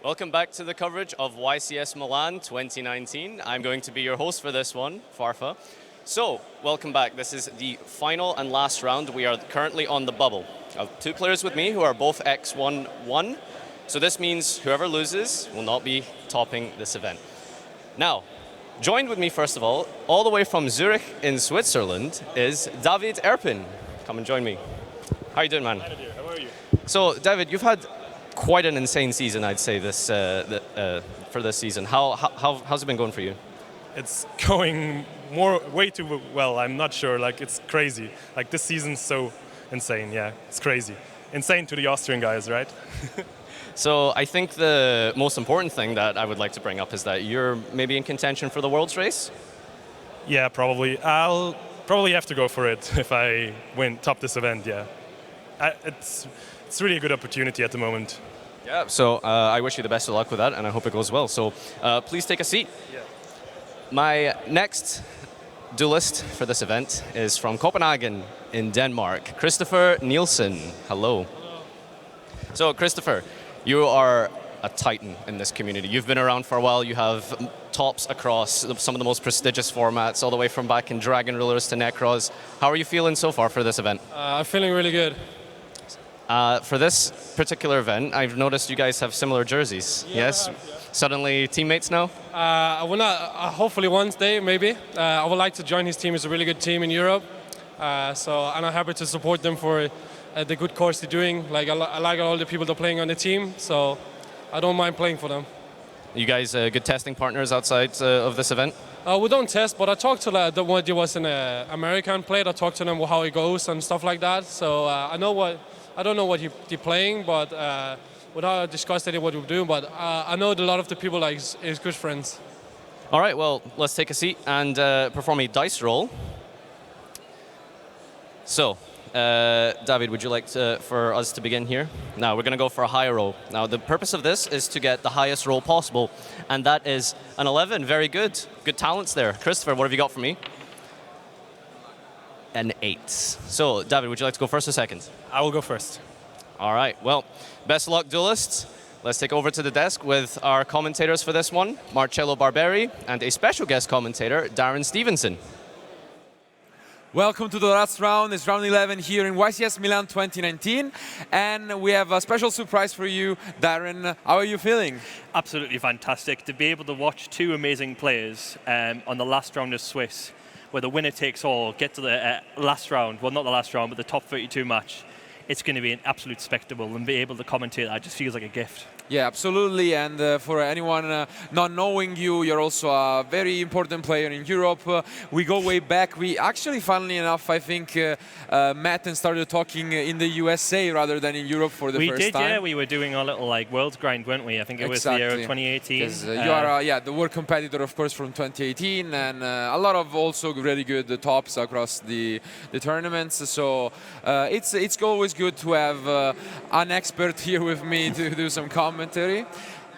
Welcome back to the coverage of YCS Milan 2019. I'm going to be your host for this one, Farfa. So, welcome back. This is the final and last round. We are currently on the bubble. I have two players with me who are both X1-1. So this means whoever loses will not be topping this event. Now, joined with me first of all the way from Zurich in Switzerland, is David Erpen. Come and join me. How are you doing, man? How are you? So, David, you've had quite an insane season, I'd say, this for this season. How's it been going for you? It's going way too well. I'm not sure. Like, it's crazy. Like, this season's so insane. Yeah, it's crazy. Insane to the Austrian guys, right? So I think the most important thing that I would like to bring up is that you're maybe in contention for the World's race? Yeah, probably. I'll probably have to go for it if I top this event, yeah. It's really a good opportunity at the moment. Yeah, so I wish you the best of luck with that, and I hope it goes well. So please take a seat. Yeah. My next duelist for this event is from Copenhagen in Denmark, Kristoffer Nielsen. Hello. So, Kristoffer, you are a titan in this community. You've been around for a while. You have tops across some of the most prestigious formats, all the way from back in Dragon Rulers to Necros. How are you feeling so far for this event? I'm feeling really good. For this particular event, I've noticed you guys have similar jerseys. Yeah, yes? yeah. Suddenly teammates now? I will not. Hopefully one day, maybe. I would like to join his team. It's a really good team in Europe. So I'm happy to support them for the good course they're doing. Like I like all the people that are playing on the team, so I don't mind playing for them. You guys good testing partners outside of this event? We don't test, but I talked to the one that was an American player. I talked to them how it goes and stuff like that. So I don't know what they're playing, but without discussing what we're doing. But I know that a lot of the people like is good friends. All right, well, let's take a seat and perform a dice roll. So, David, would you like for us to begin here? Now, we're going to go for a high roll. Now, the purpose of this is to get the highest roll possible, and that is an 11. Very good. Good talents there. Kristoffer, what have you got for me? An 8. So, David, would you like to go first or second? I will go first. All right, well, best of luck, duelists. Let's take over to the desk with our commentators for this one, Marcello Barberi, and a special guest commentator, Darren Stevenson. Welcome to the last round. It's round 11 here in YCS Milan 2019. And we have a special surprise for you, Darren. How are you feeling? Absolutely fantastic to be able to watch two amazing players on the last round of Swiss, where the winner takes all, get to the last round. Well, not the last round, but the top 32 match. It's going to be an absolute spectacle, and be able to commentate that just feels like a gift. Yeah, absolutely. And for anyone not knowing you, you're also a very important player in Europe. We go way back. We actually, funnily enough, I think met and started talking in the USA rather than in Europe for the first time. We did, yeah. We were doing our little Worlds grind, weren't we? I think it was the year of 2018. Because you are, the world competitor, of course, from 2018, and a lot of also really good tops across the tournaments. So it's always good to have an expert here with me to do some commentary.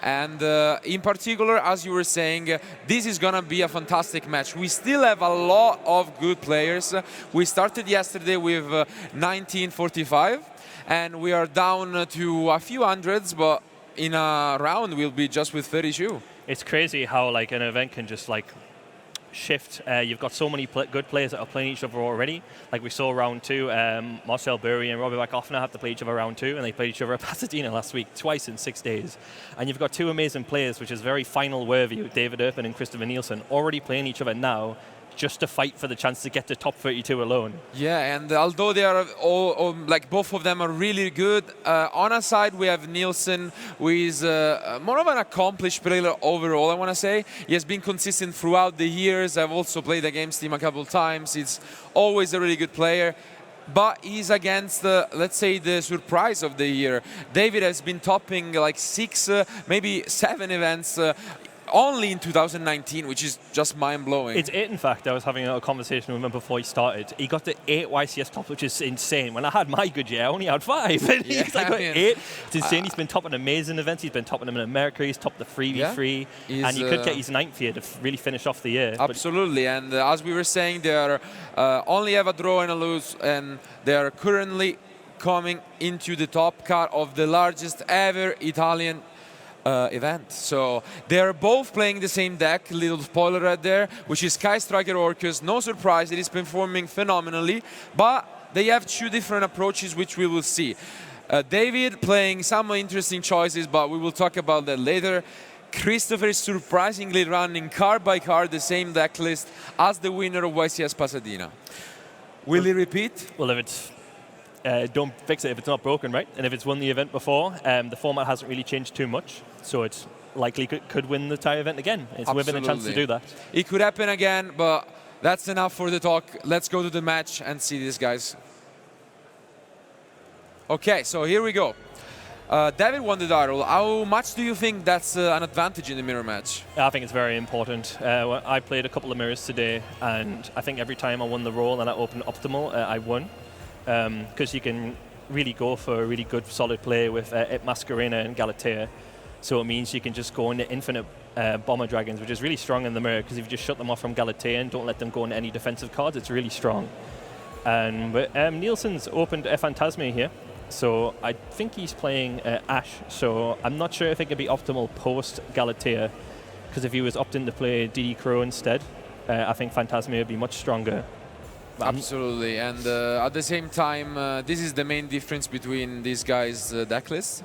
And in particular, as you were saying, this is going to be a fantastic match. We still have a lot of good players. We started yesterday with 1945, and we are down to a few hundreds, but in a round we'll be just with 32. It's crazy how an event can just shift. You've got so many good players that are playing each other already. Like we saw round 2, Marcel Burry and Robbie Wackhoffner have to play each other round 2, and they played each other at Pasadena last week, twice in 6 days. And you've got two amazing players, which is very final worthy, with David Erpen and Kristoffer Nielsen, already playing each other now, just to fight for the chance to get to top 32 alone. Yeah, and although they are all both of them are really good, on our side we have Nielsen, who is more of an accomplished player overall, I want to say. He has been consistent throughout the years. I've also played against him a couple of times. He's always a really good player. But he's against, let's say, the surprise of the year. David has been topping 6, maybe 7 events only in 2019, which is just mind-blowing. It's 8, in fact. I was having a conversation with him before he started. He got to 8 YCS tops, which is insane. When I had my good year, I only had 5. And he's got 8. It's insane. He's been topping amazing events. He's been topping them in America. He's topped the 3v3. Yeah, and you could get his 9th year to really finish off the year. Absolutely. And as we were saying, they are only have a draw and a lose, and they are currently coming into the top cut of the largest ever Italian event. So they're both playing the same deck, little spoiler right there, which is Sky Striker Orcus. No surprise, it is performing phenomenally, but they have two different approaches, which we will see. David playing some interesting choices, but we will talk about that later. Kristoffer is surprisingly running card by card the same deck list as the winner of YCS Pasadena. Will he repeat? Well, if it's don't fix it if it's not broken, right? And if it's won the event before, the format hasn't really changed too much, so it's likely could win the entire event again. It's within a chance to do that. It could happen again, but that's enough for the talk. Let's go to the match and see these guys. Okay, so here we go. David won the title. How much do you think that's an advantage in the mirror match? I think it's very important. I played a couple of mirrors today, and I think every time I won the roll and I opened optimal, I won. Because you can really go for a really good solid play with Masquerena and Galatea. So it means you can just go into infinite Bomber Dragons, which is really strong in the mirror, because if you just shut them off from Galatea and don't let them go into any defensive cards, it's really strong. And Nielsen's opened a Phantasme here. So I think he's playing Ash, so I'm not sure if it could be optimal post Galatea, because if he was opting to play DD Crow instead, I think Phantasme would be much stronger. Absolutely, and at the same time, this is the main difference between these guys' deck lists.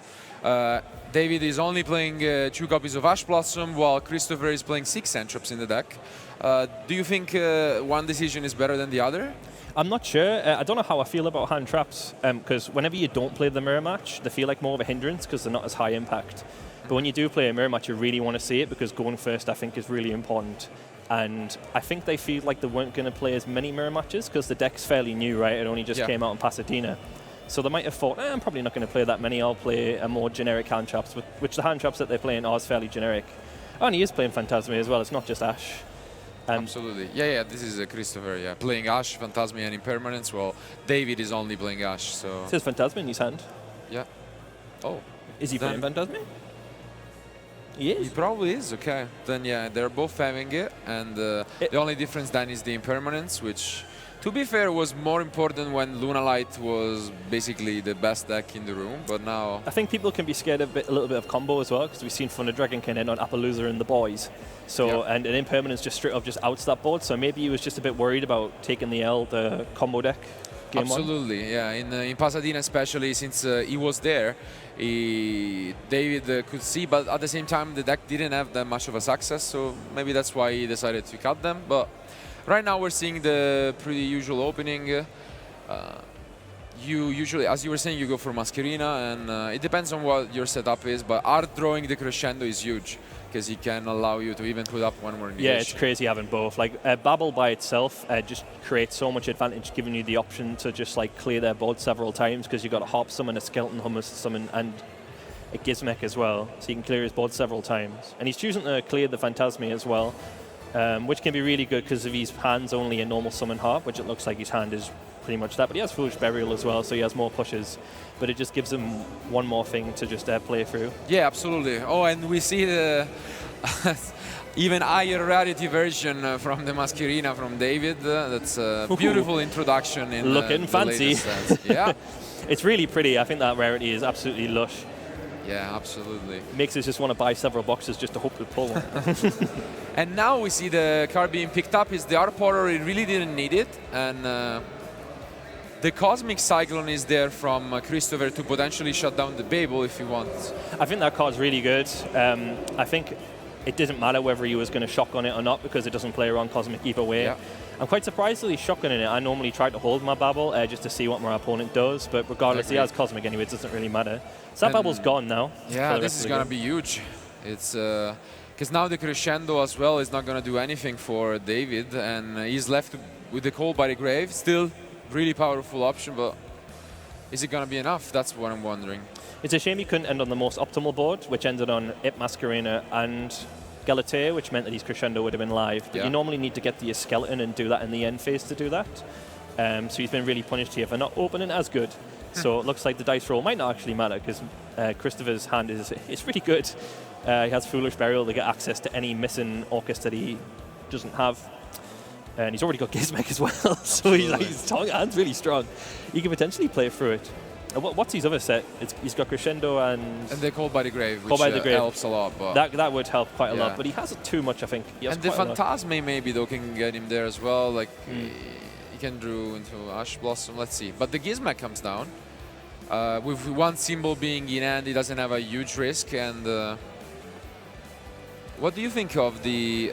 David is only playing 2 copies of Ash Blossom, while Kristoffer is playing 6 Entrops in the deck. Do you think one decision is better than the other? I'm not sure. I don't know how I feel about hand traps, because whenever you don't play the mirror match, they feel like more of a hindrance because they're not as high impact. But when you do play a mirror match, you really want to see it, because going first, I think, is really important. And I think they feel like they weren't going to play as many mirror matches because the deck's fairly new, right? It only just came out in Pasadena. So they might have thought, I'm probably not going to play that many. I'll play a more generic hand traps, which the hand traps that they're playing are fairly generic. Oh, and he is playing Phantasme as well. It's not just Ash. Absolutely. Yeah, this is Kristoffer, playing Ash, Phantasme, and Impermanence. Well, David is only playing Ash, so... It says Phantasme in his hand. Yeah. Oh. Is he playing Phantasme? He is? He probably is, okay. Then, yeah, they're both having it, and the only difference then is the Impermanence, which, to be fair, was more important when Lunalight was basically the best deck in the room, but now... I think people can be scared of a little bit of combo as well, because we've seen Thunder Dragon can end on Appaloosa and the boys. So, and an Impermanence just straight up just outs that board, so maybe he was just a bit worried about taking the combo deck. Absolutely, yeah. In Pasadena especially, since he was there, David could see, but at the same time the deck didn't have that much of a success, so maybe that's why he decided to cut them. But right now we're seeing the pretty usual opening. You usually, as you were saying, you go for Masquerena, and it depends on what your setup is, but art drawing the Crescendo is huge, because he can allow you to even put up one more negation. Yeah, it's crazy having both. Like Babel by itself just creates so much advantage, giving you the option to just like clear their board several times, because you've got a Hop summon, a Skeleton Hummus summon, and a Gizmek as well, so you can clear his board several times. And he's choosing to clear the Phantasme as well, which can be really good because of his hand's only a normal summon Harp, which it looks like his hand is pretty much that, but he has Foolish Burial as well, so he has more pushes, but it just gives him one more thing to just play through. Yeah, absolutely. Oh, and we see the even higher rarity version from the Masquerena from David. That's a beautiful introduction. In looking fancy. Yeah. It's really pretty. I think that rarity is absolutely lush. Yeah, absolutely. Makes us just want to buy several boxes just to hope to pull one. And now we see the card being picked up is the Art Porter. He really didn't need it, and the Cosmic Cyclone is there from Kristoffer to potentially shut down the Babel if he wants. I think that card's really good. I think it doesn't matter whether he was going to shotgun it or not, because it doesn't play around Cosmic either way. Yeah. I'm quite surprised that he's shotgunning it. I normally try to hold my Babel just to see what my opponent does, but regardless, he has Cosmic anyway, it doesn't really matter. So that Babel's gone now. Yeah, this is going to be huge. It's because now the Crescendo as well is not going to do anything for David, and he's left with the Call by the Grave. Still really powerful option, but is it going to be enough? That's what I'm wondering. It's a shame he couldn't end on the most optimal board, which ended on Masquerena and Galatea, which meant that his Crescendo would have been live. But you normally need to get the skeleton and do that in the end phase to do that. So he's been really punished here for not opening as good. So it looks like the dice roll might not actually matter, because Kristoffer's hand is really good. He has Foolish Burial to get access to any missing Orcus that he doesn't have. And he's already got Gizmek as well, so his hand's really strong. He can potentially play through it. What's his other set? He's got Crescendo and And the Cold by the Grave, Cold which by the Grave. helps a lot. But that would help quite a Yeah. lot, but he has it too much, I think. He has and the quite a lot. Phantasme maybe though can get him there as well. Like he can draw into Ash Blossom. Let's see. But the Gizmek comes down with one symbol being in hand. He doesn't have a huge risk. And what do you think of the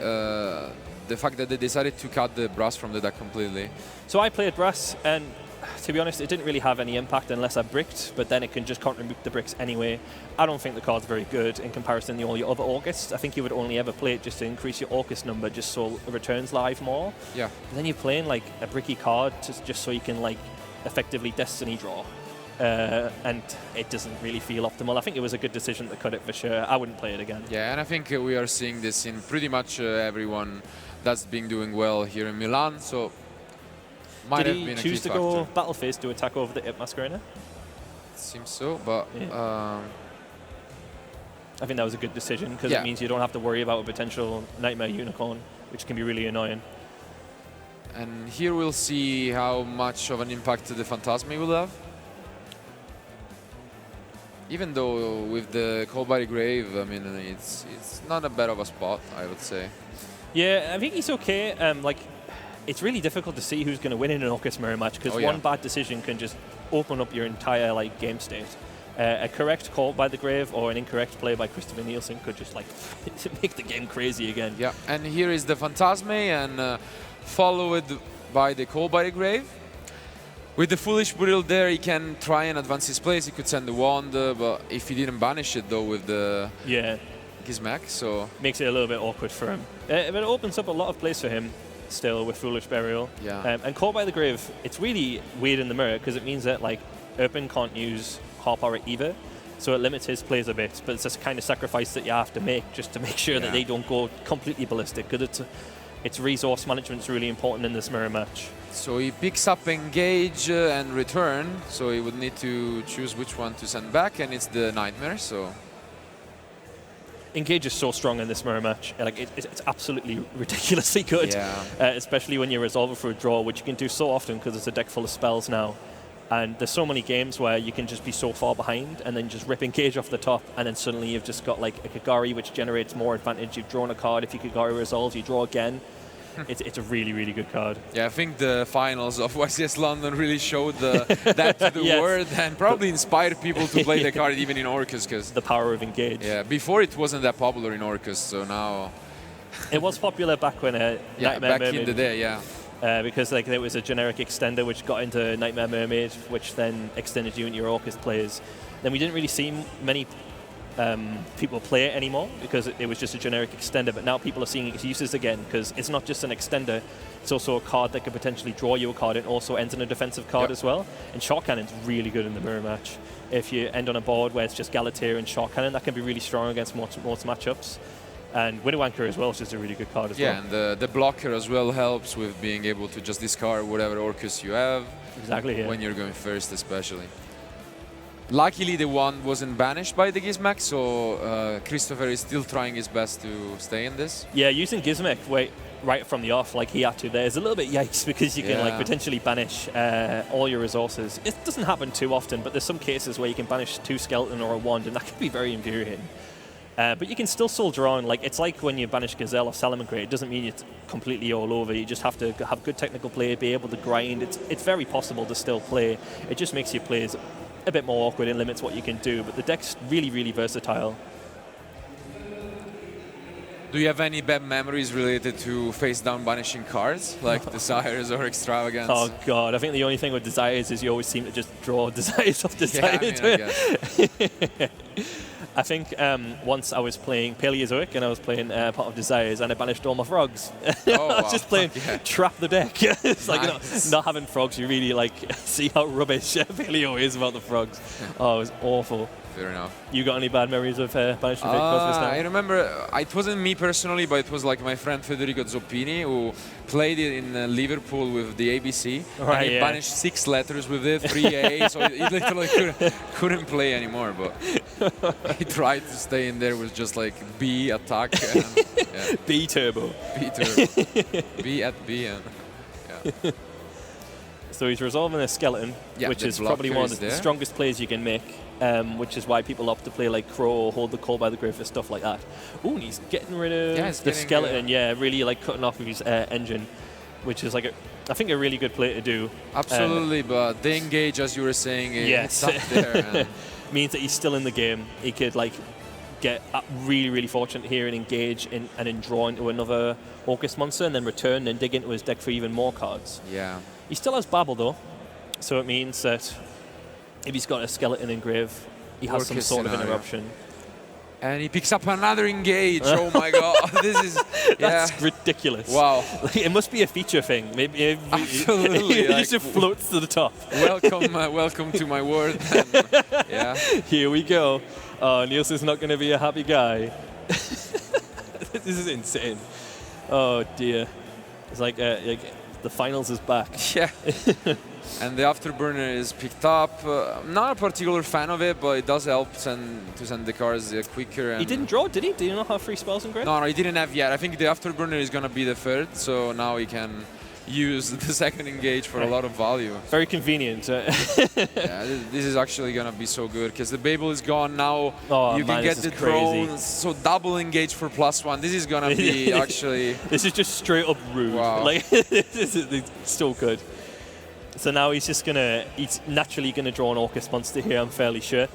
fact that they decided to cut the brass from the deck completely? So I played brass, and to be honest, it didn't really have any impact unless I bricked, but then it can just contribute the bricks anyway. I don't think the card's very good in comparison to all your other Orcusts. I think you would only ever play it just to increase your Orcust number, just so it returns live more. Yeah. And then you're playing like a bricky card just so you can like effectively Destiny draw. And it doesn't really feel optimal. I think it was a good decision to cut it for sure. I wouldn't play it again. Yeah, and I think we are seeing this in pretty much everyone that's been doing well here in Milan. So might Did have he been a choose key to go factor. Battle Phase to attack over the Imp Masquerader? Seems so, but I think that was a good decision because Yeah. it means you don't have to worry about a potential Nightmare Unicorn, which can be really annoying. and here we'll see how much of an impact the Phantasme will have. Even though with the Cold by the Grave, I mean, it's not a bad of a spot, I would say. Yeah, I think he's okay. Like, it's really difficult to see who's going to win in an Orcus mirror match because Oh, yeah. one bad decision can just open up your entire like game state. A correct call by the Grave or an incorrect play by Kristoffer Nielsen could just like make the game crazy again. Yeah, and here is the Phantasme, and followed by the Cold by the Grave. With the Foolish Burial there, he can try and advance his place. He could send the Wand, but if he didn't banish it though with the Yeah, Gizmek, so makes it a little bit awkward for him. But it opens up a lot of plays for him still with Foolish Burial. Yeah. And Caught by the Grave, it's really weird in the mirror because it means that like Erpen can't use Harpower either, so it limits his plays a bit. But it's this kind of sacrifice that you have to make just to make sure that they don't go completely ballistic because its resource management's really important in this mirror match. So he picks up Engage and Return, so he would need to choose which one to send back, and it's the Nightmare, so... Engage is so strong in this mirror match. Like it's absolutely ridiculously good, especially when you resolve it for a draw, which you can do so often because it's a deck full of spells now. And there's so many games where you can just be so far behind and then just rip Engage off the top, and then suddenly you've just got like a Kagari which generates more advantage. You've drawn a card. If your Kagari resolves, you draw again. It's a really, really good card. Yeah, I think the finals of YCS London really showed that to the Yes. world and probably inspired people to play the card even in Orcus, because The power of Engage. yeah, before it wasn't that popular in Orcus, so now It was popular back when Nightmare back Mermaid, in the day, yeah. because like there was a generic extender which got into Nightmare Mermaid, which then extended you into your Orcus players. Then we didn't really see many people play it anymore because it was just a generic extender, but now people are seeing its uses again because it's not just an extender, it's also a card that could potentially draw you a card and also ends in a defensive card as well. And Shark Cannon's really good in the mirror match. If you end on a board where it's just Galatea and Shark Cannon, that can be really strong against most matchups. And Widow Anchor as well is just a really good card as well. Yeah, and the blocker as well helps with being able to just discard whatever Orcus you have. Exactly, yeah. When you're going first, especially. Luckily, the wand wasn't banished by the Gizmek, so Kristoffer is still trying his best to stay in this. Yeah, using Gizmek right from the off, like he had to there, is a little bit yikes because you can like potentially banish all your resources. It doesn't happen too often, but there's some cases where you can banish 2 skeleton or a wand, and that can be very infuriating. But you can still soldier on. Like it's like when you banish Gazelle or Salamangreat. It doesn't mean it's completely all over. You just have to have good technical play, be able to grind. It's very possible to still play. It just makes your plays a bit more awkward and limits what you can do. But the deck's really, really versatile. Do you have any bad memories related to face down banishing cards, like Desires or Extravagance? Oh god, I think the only thing with Desires is you always seem to just draw Desires off Desires. I I think once I was playing Paleozoic and I was playing Pot of Desires and I banished all my frogs. I was just playing Trap the Deck. It's like not having frogs, you really like see how rubbish Paleo is about the frogs. Oh, it was awful. Fair enough. You got any bad memories of banishing fake frogs this time? I remember, it wasn't me personally, but it was like my friend Federico Zoppini who played it in Liverpool with the ABC. Right, and he banished 6 letters with it, 3A, so he literally couldn't play anymore. But he tried to stay in there with just like B, attack, and B turbo. B turbo. B at B, and yeah. So he's resolving a skeleton, Yeah, which the is probably blocker one of is the there. strongest plays you can make, which is why people opt to play like Crow or Hold the Call by the Grave for stuff like that. Ooh, and he's getting rid of Yeah, he's the getting, skeleton, really like cutting off his engine, which is like, I think a really good play to do. Absolutely, but the engage, as you were saying, Yes. it's up there. And Means that he's still in the game. He could like get really, really fortunate here and engage and then draw into another Orcus monster and then return and dig into his deck for even more cards. yeah. He still has Babel though, so it means that if he's got a skeleton engrave, he has some Orcus sort of scenario. interruption. And he picks up another engage. Oh my god, this is That's ridiculous. Wow. Like, it must be a feature thing. Maybe Absolutely, it like, just floats to the top. Welcome to my world. And, yeah. Here we go. Oh, Nielsen's not going to be a happy guy. This is insane. Oh dear. It's like the finals is back. Yeah. And the afterburner is picked up. I'm not a particular fan of it, but it does help to send the cards quicker. And He didn't draw, did he? Did he not have 3 spells in grade? No, he didn't have yet. I think the afterburner is gonna be the third, so now he can use the second engage for a lot of value. Very convenient. Yeah, this is actually gonna be so good because the Babel is gone now. Oh, you man, can get this the is crazy. drones, so double engage for +1. This is gonna be actually. This is just straight up rude. Wow. Like this is so good. So now he's naturally gonna draw an Orcus monster here, I'm fairly sure.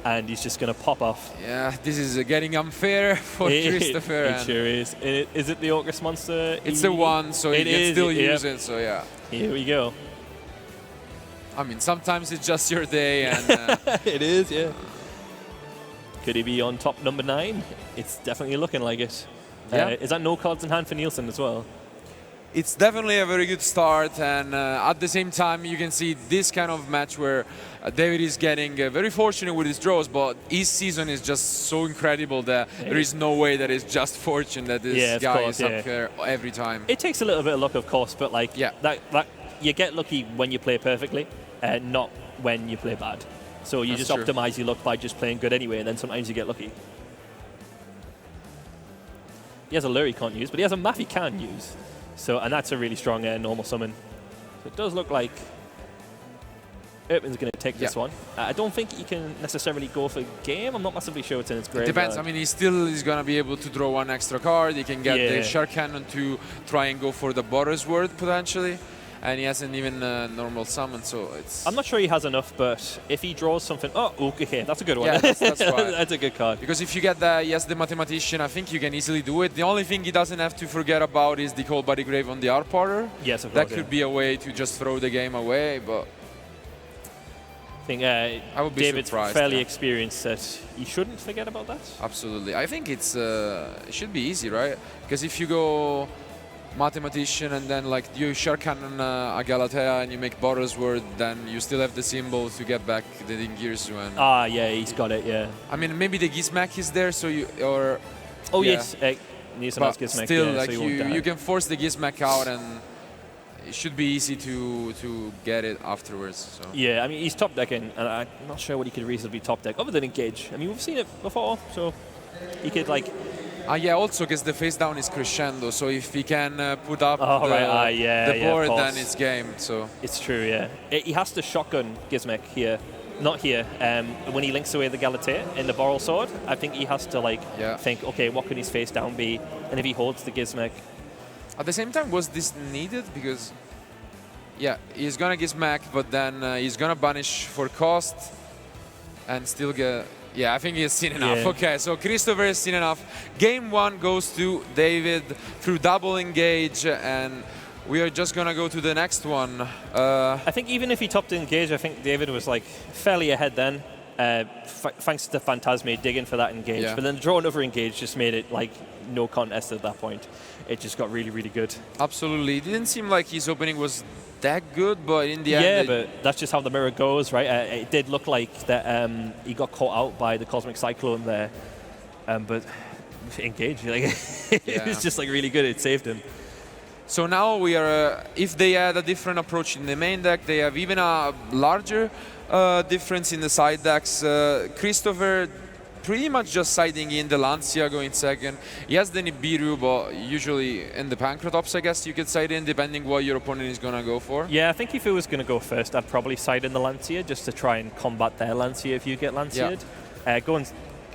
And he's just gonna pop off. Yeah, this is getting unfair for Kristoffer. It sure is. Is it the Orcus monster? It's the one, so he can still use it, so yeah. Here we go. I mean, sometimes it's just your day, and It is, yeah. Could he be on top number 9? It's definitely looking like it. Yeah. Is that no cards in hand for Nielsen as well? it's definitely a very good start. And at the same time, you can see this kind of match where David is getting very fortunate with his draws, but his season is just so incredible that there is no way that it's just fortune that this guy is up here every time. It takes a little bit of luck, of course, but like that you get lucky when you play perfectly, not when you play bad. So you just optimize your luck by just playing good anyway, and then sometimes you get lucky. He has a lure he can't use, but he has a math he can use. So, and that's a really strong normal summon. So it does look like Erpen's going to take this one. I don't think he can necessarily go for game. I'm not massively sure it's in his graveyard. It depends. I mean, he still is going to be able to draw one extra card. He can get the Shark Cannon to try and go for the Boris word potentially. And he hasn't even normal summon, so it's... I'm not sure he has enough, but if he draws something... Oh, okay, that's a good one. Yeah, that's why. That's a good card. Because if you get the Mathematician, I think you can easily do it. The only thing he doesn't have to forget about is the Cold Body Grave on the Arparter. Yes, of course. That could be a way to just throw the game away, but... I think I would be David's surprised, fairly experienced that he shouldn't forget about that. Absolutely. I think it should be easy, right? Because if you go Mathematician and then like you Shark Cannon a Galatea and you make Boros word, then you still have the symbol to get back the Dingirsu. And yeah, he's got it, yeah. I mean, maybe the Gizmek is there, so you... or Oh, yes. Nielsen has but Gizmek, still, yeah, like so you can force the Gizmek out and it should be easy to get it afterwards. So. Yeah, I mean, he's top decking, and I'm not sure what he could reasonably top deck, other than engage. I mean, we've seen it before, so he could, like... yeah, also because the face down is crescendo, so if he can put up the board, then it's game. So it's true, yeah. He has to shotgun Gizmek here, not here. When he links away the Galatea in the Boral Sword, I think he has to think, okay, what can his face down be? And if he holds the Gizmek. At the same time, was this needed? Because he's gonna Gizmek, but then he's gonna banish for cost and still get. Yeah, I think he's seen enough. Yeah. Okay, so Kristoffer has seen enough. Game 1 goes to David through double engage, and we are just gonna go to the next one. I think even if he topped engage, I think David was like fairly ahead then, thanks to Phantasme digging for that engage. Yeah. But then draw another engage just made it like no contest at that point. It just got really, really good. Absolutely, it didn't seem like his opening was that good, but in the end... Yeah, but that's just how the mirror goes, right? It did look like that he got caught out by the Cosmic Cyclone there, but engage, like it's just like really good. It saved him. So now we are, if they had a different approach in the main deck, they have even a larger difference in the side decks. Kristoffer pretty much just siding in the Lancia going second. He has the Nibiru, but usually in the Pancratops, I guess you could side in depending what your opponent is going to go for. Yeah, I think if it was going to go first, I'd probably side in the Lancia just to try and combat their Lancia if you get Lancia'd.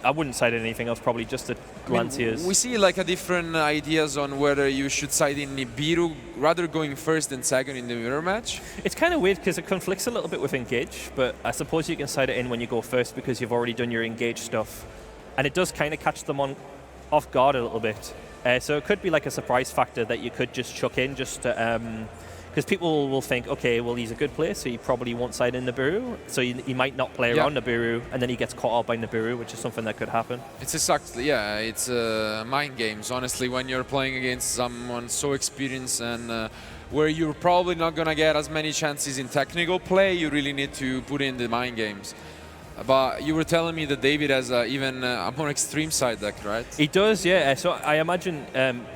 I wouldn't side in anything else, probably just the Lancias. We see like a different ideas on whether you should side in Nibiru rather going first than second in the mirror match. It's kind of weird because it conflicts a little bit with Engage, but I suppose you can side it in when you go first because you've already done your Engage stuff. And it does kind of catch them off guard a little bit. So it could be like a surprise factor that you could just chuck in just to... because people will think, okay, well, he's a good player, so he probably won't side in Nibiru. So he might not play around Nibiru, and then he gets caught out by Nibiru, which is something that could happen. It's exactly, it's mind games, honestly, when you're playing against someone so experienced and where you're probably not going to get as many chances in technical play, you really need to put in the mind games. But you were telling me that David has even a more extreme side deck, right? He does, yeah. So I imagine,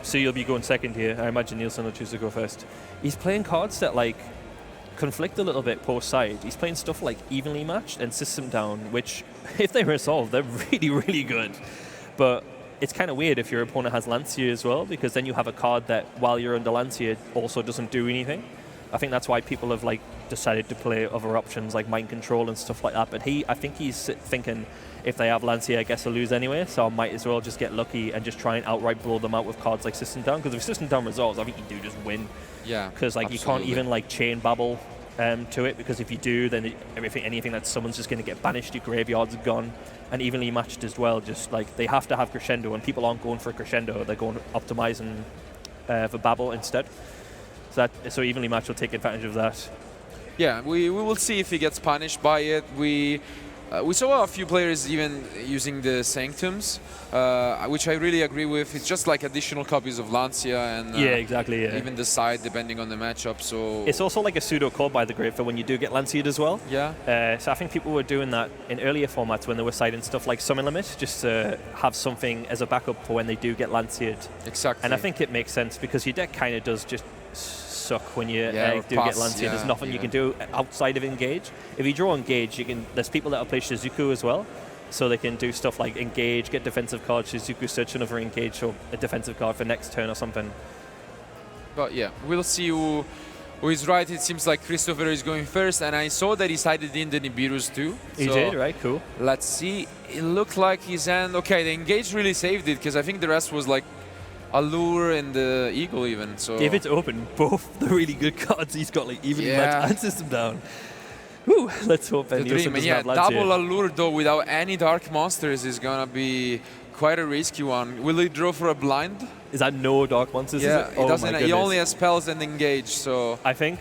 so you'll be going second here. I imagine Nielsen will choose to go first. He's playing cards that like conflict a little bit post side. He's playing stuff like Evenly Matched and System Down, which if they resolve, they're really, really good. But it's kind of weird if your opponent has Lancia as well, because then you have a card that while you're under Lancia also doesn't do anything. I think that's why people have like decided to play other options like Mind Control and stuff like that. But I think he's thinking if they have Lancia, I guess they'll lose anyway. So I might as well just get lucky and just try and outright blow them out with cards like System Down. Because if System Down resolves, I think you do just win. Yeah. Because like absolutely. you can't even like chain babble to it, because if you do, then anything that summons just going to get banished. Your graveyard's gone. And Evenly Matched as well. Just like they have to have Crescendo, and people aren't going for Crescendo. They're going optimizing for babble instead. So Evenly Matched will take advantage of that. Yeah, we will see if he gets punished by it. We saw a few players even using the Sanctums, which I really agree with. It's just like additional copies of Lancia and yeah, exactly. Yeah. Even the side depending on the matchup. So it's also like a pseudo code by the grave for when you do get Lancia'd as well. Yeah. So I think people were doing that in earlier formats when they were siding stuff like Summon Limit, just to have something as a backup for when they do get Lancia'd. Exactly. And I think it makes sense because your deck kind of does just suck when you do pass, get Lancia. There's nothing you can do outside of Engage. If you draw Engage, there's people that will play Shizuku as well, so they can do stuff like Engage, get defensive card, Shizuku search another Engage or a defensive card for next turn or something. But yeah, we'll see who is right. It seems like Kristoffer is going first, and I saw that he sided in the Nibirus too. He did, right? Cool. Let's see. It looked like his hand. Okay, the Engage really saved it, because I think the rest was like Allure and the Eagle even. So David's open both the really good cards he's got, like Evenly Matched and System Down. Whew, let's hope that Nielsen doesn't have Lancia. Double Allure though without any dark monsters is gonna be quite a risky one. Will he draw for a blind? Is that no dark monsters? Yeah, is it? he doesn't. He only has spells and Engage. So I think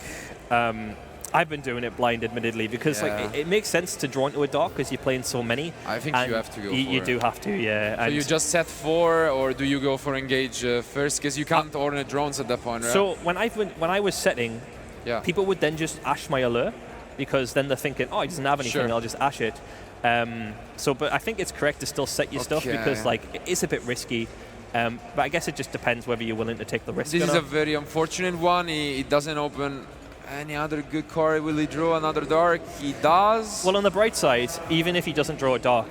I've been doing it blind, admittedly, because like it makes sense to draw into a dark because you're playing so many. I think you have to go. You do have to, yeah. So you just set 4, or do you go for Engage first? Because you can't order drones at that point, right? So when I was setting, people would then just ash my Allure, because then they're thinking, oh, he doesn't have anything, I'll just ash it. But I think it's correct to still set your stuff, because like it is a bit risky. But I guess it just depends whether you're willing to take the risk. This is a very unfortunate one. He doesn't open any other good card. Will he draw another dark? He does. Well, on the bright side, even if he doesn't draw a dark,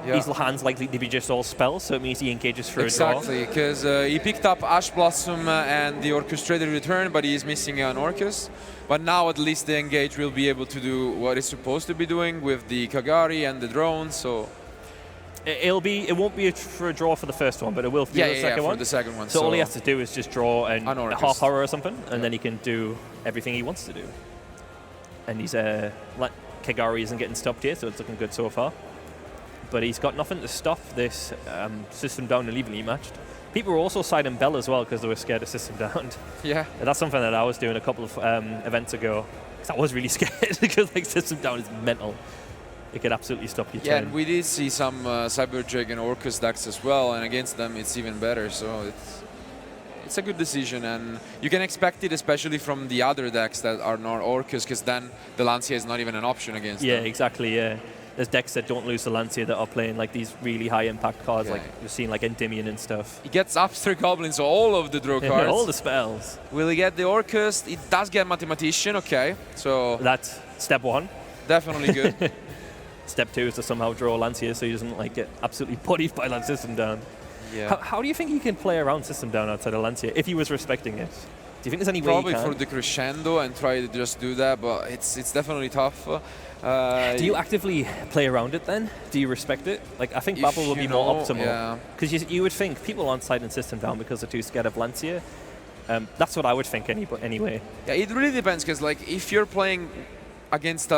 his hand's likely to be just all spells, so it means he engages for a draw. Exactly, because he picked up Ash Blossom and the Orchestrated Return, but he's missing an Orcus. But now at least the Engage will be able to do what it's supposed to be doing with the Kagari and the drones. So it won't be for a draw for the first one, but it will for the second one. For the second one. So all he has to do is just draw a half horror or something, and then he can do everything he wants to do. And he's Kagari isn't getting stopped here, so it's looking good so far. But he's got nothing to stop this System Down and Evenly Matched. People were also siding Bell as well because they were scared of System Down. Yeah. That's something that I was doing a couple of events ago. I was really scared because like System Down is mental. It could absolutely stop your turn. Yeah, and we did see some Cyber Dragon Orcus decks as well, and against them it's even better. So it's a good decision, and you can expect it especially from the other decks that are not Orcus, because then the Lancia is not even an option against them. Yeah, exactly, yeah. There's decks that don't lose the Lancia that are playing like these really high impact cards, like you've seen like Endymion and stuff. He gets Abstract Goblins, so all of the draw cards. All the spells. Will he get the Orcus? It does get Mathematician, okay. So that's step 1. Definitely good. step 2 is to somehow draw Lancia so he doesn't like get absolutely bodied by that system down. Yeah. How do you think he can play around system down outside of Lancia if he was respecting it? Do you think there's any way Probably he can? for the crescendo and try to just do that, but it's definitely tough. Do you actively play around it then? Do you respect it? Like, I think If Babel would be you more know, optimal. yeah. Because you would think people aren't siding system down because they're too scared of Lancia. That's what I would think anyway. Yeah, it really depends, because like if you're playing against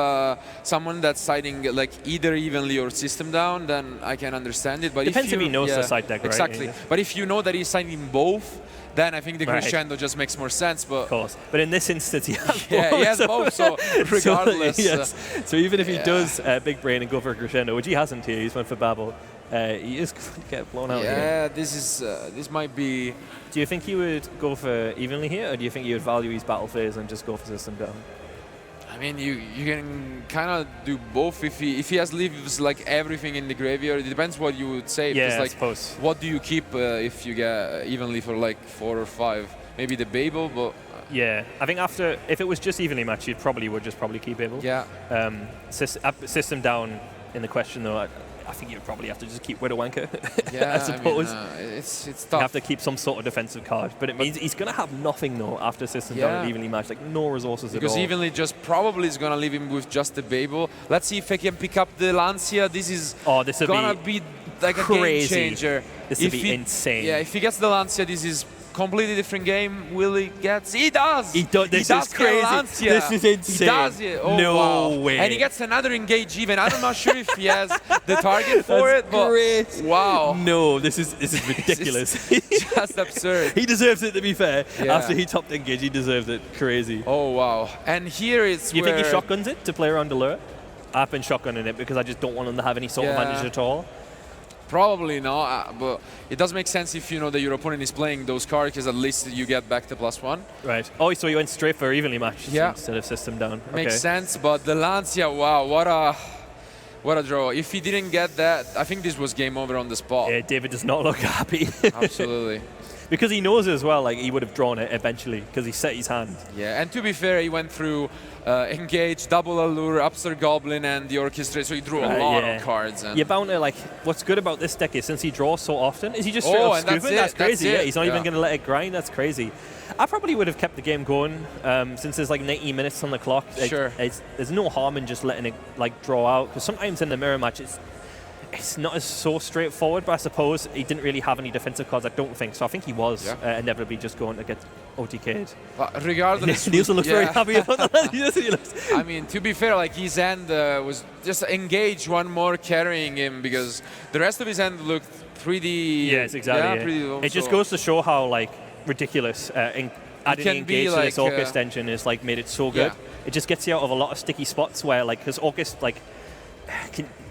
someone that's siding like either evenly or system down, then I can understand it. But Depends if he knows yeah, the side deck, right? exactly. Yeah. But if you know that he's siding both, then I think the Right. crescendo just makes more sense. But Of course. But in this instance, he has yeah, both. he has both. So regardless, yes. So even if he yeah. does big brain and go for a crescendo, which he hasn't here, he's went for Babel, he is going to get blown out here. yeah, this might be. Do you think he would go for evenly here, or do you think he would value his battle phase and just go for system down? I mean, you can kind of do both if he has leaves like everything in the graveyard. It depends what you would say. Yeah, because, I like, suppose. what do you keep if you get evenly for like 4 or 5? Maybe the Babel, but Yeah, I think if it was just evenly matched, you probably would keep Babel. yeah. System down in the question though, I think you'd probably have to just keep Widowwanker. Yeah, I suppose. It's You tough. have to keep some sort of defensive card, but it means he's going to have nothing though after system down Yeah. and evenly matched, like no resources Because at all. evenly just probably is gonna leave him with just the Babel. Let's see if I can pick up the Lancia. This is This would gonna be like a crazy. game changer. This would If be he- insane. Yeah, if he gets the Lancia, this is completely different game. Will he get? He does. He does. This does is get crazy. Lancia. This is insane. He does it. Oh, No wow. way. And he gets another engage even. I'm not sure if he has the target for That's it, but great. wow, No, this is ridiculous. just absurd. He deserves it, to be fair. Yeah. After he topped engage, he deserves it. Crazy. Oh wow. And here it's You where think he shotguns it to play around the lure? I've been shotgunning it because I just don't want him to have any sort of Yeah. advantage at all. Probably not, but it does make sense if you know that your opponent is playing those cards, because at least you get back to +1. Right. Oh, so he went straight for evenly matched Yeah. instead of system down. Makes Okay. sense, but the Lancia, wow, what a draw. If he didn't get that, I think this was game over on the spot. Yeah, David does not look happy. Absolutely. Because he knows as well, like he would have drawn it eventually because he set his hand. Yeah, and to be fair, he went through Engage, Double Allure, Upstart Goblin, and the Orchestrator, so he drew a lot yeah. of cards. And You're bound to, like, what's good about this deck is since he draws so often, is he just straight Oh, up and that's scooping? it, That's that's crazy, yeah. it. He's not even Yeah. going to let it grind, that's crazy. I probably would have kept the game going since there's like 90 minutes on the clock. Sure. There's no harm in just letting it like draw out, because sometimes in the mirror match it's not as so straightforward, but I suppose he didn't really have any defensive cards, I don't think. So I think he was inevitably just going to get OTK'd. But regardless, Nielsen looks very yeah. happy about that. He looks- I mean, to be fair, like his end was just Engage one more carrying him, because the rest of his end looked pretty. Yes, exactly. Yeah, yeah. pretty low, It just so- goes to show how like ridiculous adding can be engage to this like, Orcust engine is like made it so good. Yeah. It just gets you out of a lot of sticky spots where like, because Orcust like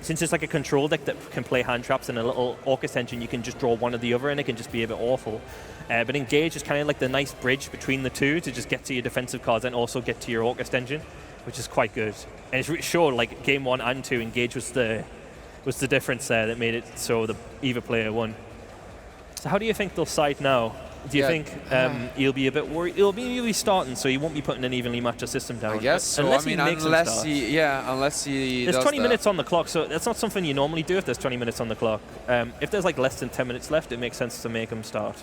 since it's like a control deck that can play hand traps and a little Orcust engine, you can just draw one or the other and it can just be a bit awful. But engage is kind of like the nice bridge between the two to just get to your defensive cards and also get to your Orcust engine, which is quite good. And it's sure like game 1 and 2 engage was the difference there that made it so the either player won. So how do you think they'll side now? Do you think he'll be a bit worried? He'll be starting, so he won't be putting an evenly matched system down. I guess so. Unless I mean, he makes him unless start. he There's does 20 that. minutes on the clock, so that's not something you normally do if there's 20 minutes on the clock. If there's like less than 10 minutes left, it makes sense to make him start.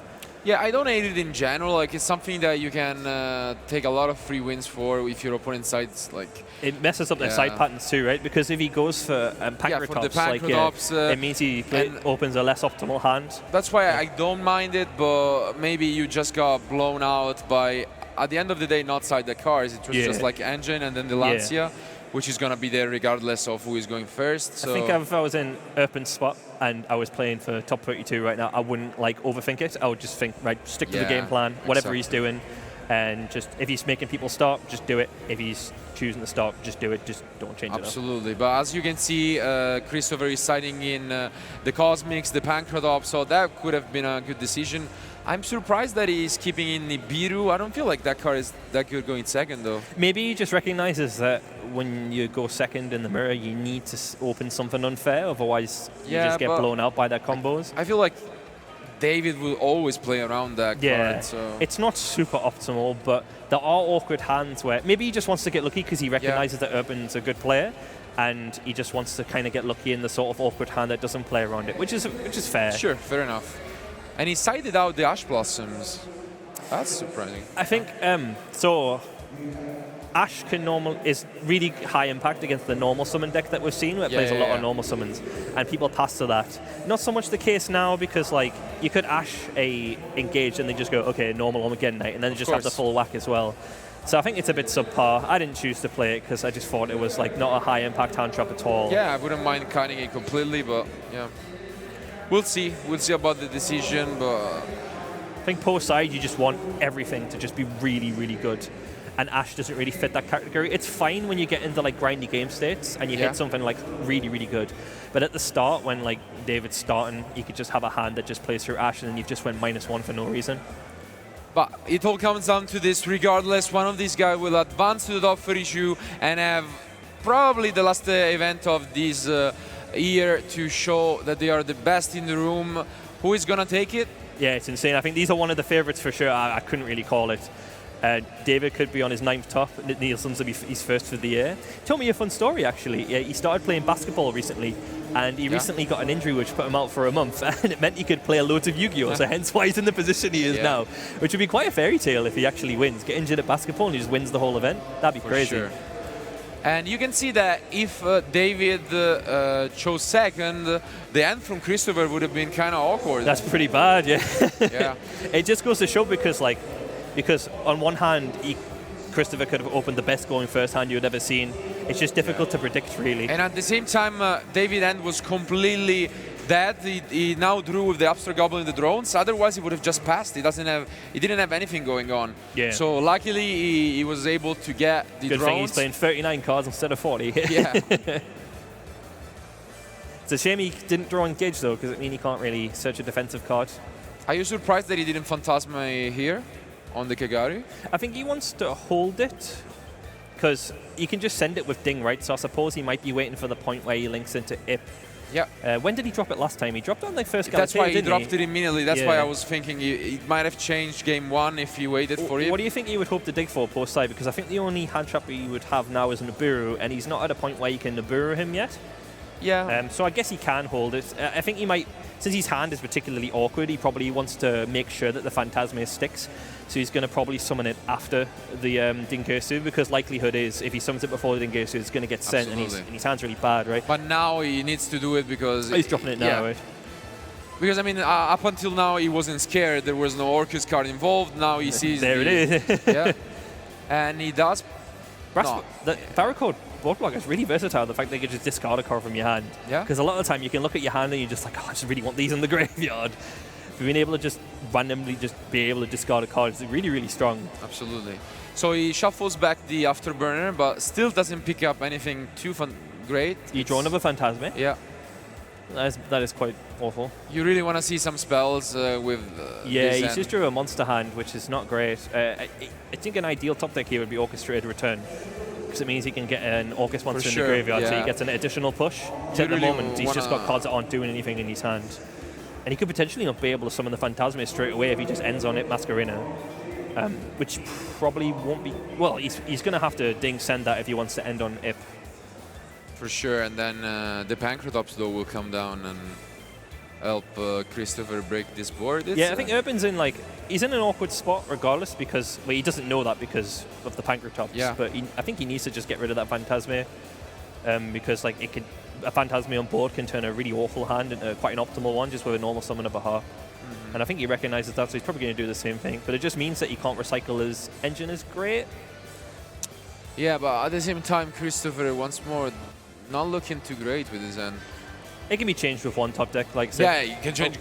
Yeah, I don't hate it in general. Like, it's something that you can take a lot of free wins for if your opponent sides like. It messes up their Yeah. side patterns too, right? Because if he goes for for the Pancratops, Pancratops, it means he and- opens a less optimal hand. That's why I don't mind it, but maybe you just got blown out by, at the end of the day, not side the cars. It was Yeah. just like engine and then the Lancia, which is gonna be there regardless of who is going first. So I think if I was in Erpen's spot and I was playing for top 32 right now, I wouldn't like overthink it. I would just think, right, stick to the Yeah, game plan, whatever he's exactly. doing, and just if he's making people start, just do it. If he's choosing to start, just do it. Just don't change it up. Absolutely, but as you can see, Kristoffer is siding in the Cosmics, the Pancratops, so that could have been a good decision. I'm surprised that he's keeping in Nibiru. I don't feel like that car is that good going second, though. Maybe he just recognizes that when you go second in the mirror, you need to open something unfair, otherwise you Yeah, just get but blown out by their combos. I feel like David will always play around that Yeah, card. So. it's not super optimal, but there are awkward hands where maybe he just wants to get lucky because he recognizes that Erpen's a good player, and he just wants to kind of get lucky in the sort of awkward hand that doesn't play around it, which is fair. Sure, fair enough. And he sided out the Ash Blossoms. That's surprising. I think so. Ash is really high impact against the normal summon deck that we've seen, where it plays a lot of normal summons, and people pass to that. Not so much the case now, because like you could Ash a engage and they just go, okay, normal Armageddon Knight, and then just have the full whack as well. So I think it's a bit subpar. I didn't choose to play it because I just thought it was like not a high impact hand trap at all. Yeah, I wouldn't mind cutting it completely, but yeah. We'll see. We'll see about the decision, but I think post side you just want everything to just be really, really good. And Ash doesn't really fit that category. It's fine when you get into like grindy game states and you hit something like really, really good. But at the start, when like David's starting, you could just have a hand that just plays through Ash and then you've just went -1 for no reason. But it all comes down to this. Regardless, one of these guys will advance to the top 32 and have probably the last event of this year to show that they are the best in the room. Who is going to take it? Yeah, it's insane. I think these are one of the favorites for sure. I couldn't really call it. David could be on his 9th top. Nielsen's will be his first for the year. He told me a fun story, actually. He started playing basketball recently, and he recently got an injury which put him out for a month, and it meant he could play loads of Yu-Gi-Oh! So hence why he's in the position he is now, which would be quite a fairy tale if he actually wins. Get injured at basketball and he just wins the whole event. That'd be crazy. Sure. And you can see that if David chose second, the end from Kristoffer would have been kind of awkward. That's pretty bad, yeah. Yeah. It just goes to show because on one hand, Kristoffer could have opened the best going first hand you had ever seen. It's just difficult to predict, really. And at the same time, David end was completely dead. He now drew with the Upstart Goblin and the drones. Otherwise, he would have just passed. He didn't have anything going on. Yeah. So luckily, he was able to get the Good drones. thing he's playing 39 cards instead of 40. Yeah. It's a shame he didn't draw Engage, though, because it means he can't really search a defensive card. Are you surprised that he didn't Phantasma here on the Kagari? I think he wants to hold it, because you can just send it with Ding, right? So I suppose he might be waiting for the point where he links into Ip. Yeah. When did he drop it last time? He dropped it on the first That's why he didn't dropped it immediately. That's why I Yeah. was thinking it might have changed game 1 if he waited for it. What do you think he would hope to dig for post side? Because I think the only hand trap he would have now is Nibiru, and he's not at a point where you can Nibiru him yet. Yeah. So I guess he can hold it. I think he might, since his hand is particularly awkward, he probably wants to make sure that the Phantasma sticks. So he's going to probably summon it after the Dingirsu, because likelihood is if he summons it before the Dingirsu, it's going to get sent, and his hand's really bad, right? But now he needs to do it because... He's dropping it now, right? Because, I mean, up until now he wasn't scared. There was no Orcus card involved. Now he sees There it is. Yeah. And he does... The Barricade board block is really versatile, the fact that you can just discard a card from your hand. Yeah. Because a lot of the time you can look at your hand and you're just like, oh, I just really want these in the graveyard. But being able to just randomly just be able to discard a card is really, really strong. Absolutely. So he shuffles back the Afterburner, but still doesn't pick up anything too great. You draw another Phantasma. Yeah. That is quite awful. You really want to see some spells with yeah, this he end. just drew a monster hand, which is not great. I think an ideal top deck here would be Orchestrated Return, because it means he can get an Orcus monster in the graveyard, so he gets an additional push. So at the moment, he's just got cards that aren't doing anything in his hand. And he could potentially not be able to summon the Phantasma straight away if he just ends on it Masquerena, which probably won't be... Well, he's going to have to Ding send that if he wants to end on Ip. For sure, and then the Pancratops, though, will come down and help Kristoffer break this board. I think Erpen's in, he's in an awkward spot regardless, because, well, he doesn't know that because of the Pancratops, but I think he needs to just get rid of that Phantasma, because, a Phantasma on board can turn a really awful hand into quite an optimal one just with a normal summon of a heart. And I think he recognizes that, so he's probably going to do the same thing. But it just means that he can't recycle his engine as great. Yeah, but at the same time, Kristoffer once more not looking too great with his end. It can be changed with one top deck, yeah, you can change